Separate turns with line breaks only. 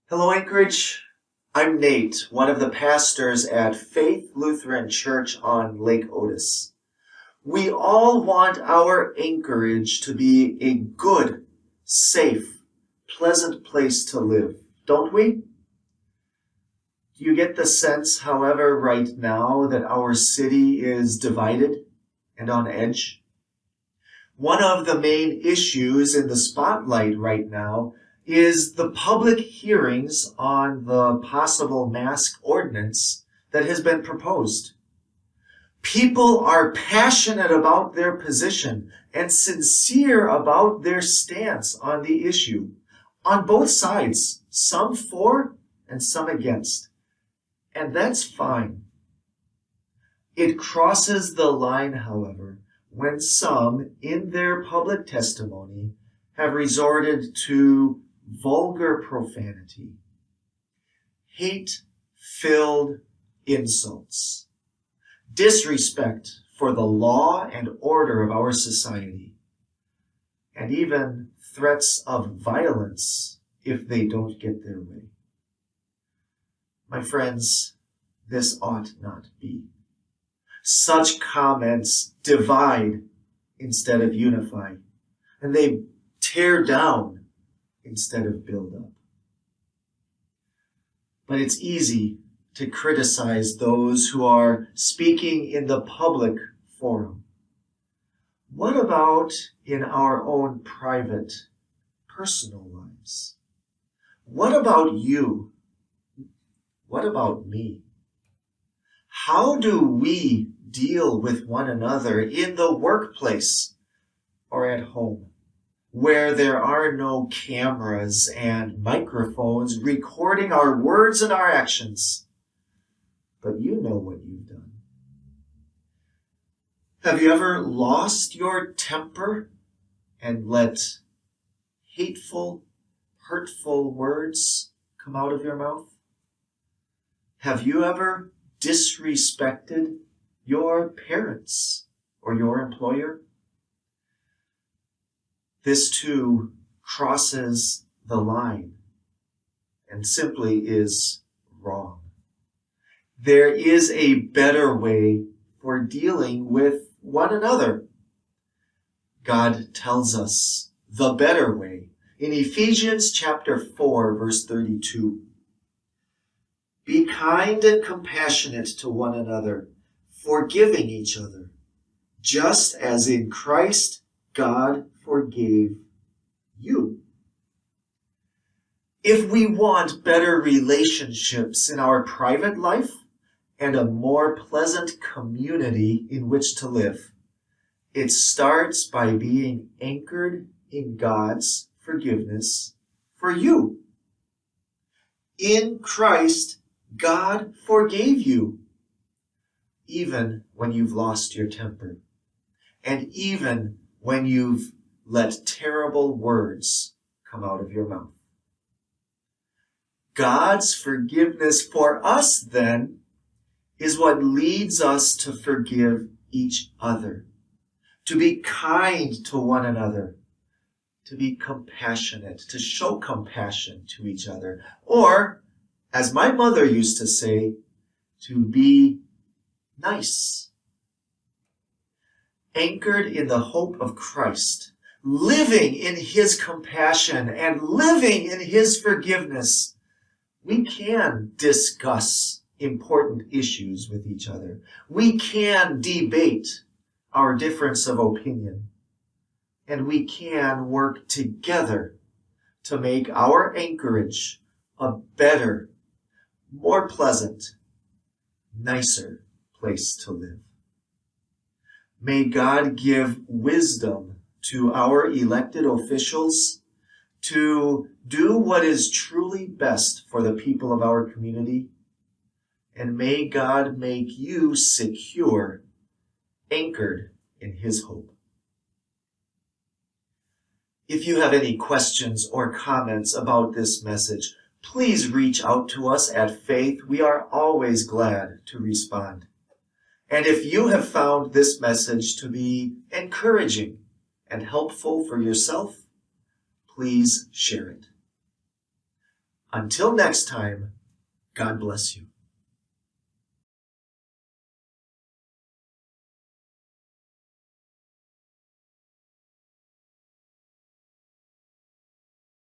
Hello, Anchorage. I'm Nate, one of the pastors at Faith Lutheran Church on Lake Otis. We all want our Anchorage to be a good, safe, pleasant place to live, don't we? Do you get the sense, however, right now that our city is divided and on edge? One of the main issues in the spotlight right now is the public hearings on the possible mask ordinance that has been proposed. People are passionate about their position and sincere about their stance on the issue, on both sides, some for and some against. And that's fine. It crosses the line, however, when some, in their public testimony, have resorted to vulgar profanity, hate-filled insults, disrespect for the law and order of our society, and even threats of violence if they don't get their way. My friends, this ought not be. Such comments divide instead of unify, and they tear down instead of build up. But it's easy to criticize those who are speaking in the public forum. What about in our own private, personal lives? What about you? What about me? How do we deal with one another in the workplace or at home, where there are no cameras and microphones recording our words and our actions? But you know what you've done. Have you ever lost your temper and let hateful, hurtful words come out of your mouth? Have you ever disrespected your parents or your employer? This too crosses the line and simply is wrong. There is a better way for dealing with one another. God tells us the better way in Ephesians chapter 4, verse 32. Be kind and compassionate to one another, forgiving each other, just as in Christ God forgave you. If we want better relationships in our private life and a more pleasant community in which to live, it starts by being anchored in God's forgiveness for you. In Christ, God forgave you, even when you've lost your temper, and even when you've let terrible words come out of your mouth. God's forgiveness for us, then, is what leads us to forgive each other, to be kind to one another, to be compassionate, to show compassion to each other, or, as my mother used to say, to be nice. Anchored in the hope of Christ, living in his compassion and living in his forgiveness, we can discuss important issues with each other. We can debate our difference of opinion, and we can work together to make our Anchorage a better, more pleasant, nicer place to live. May God give wisdom to our elected officials to do what is truly best for the people of our community. And may God make you secure, anchored in his hope. If you have any questions or comments about this message, please reach out to us at Faith. We are always glad to respond. And if you have found this message to be encouraging and helpful for yourself, please share it. Until next time, God bless you.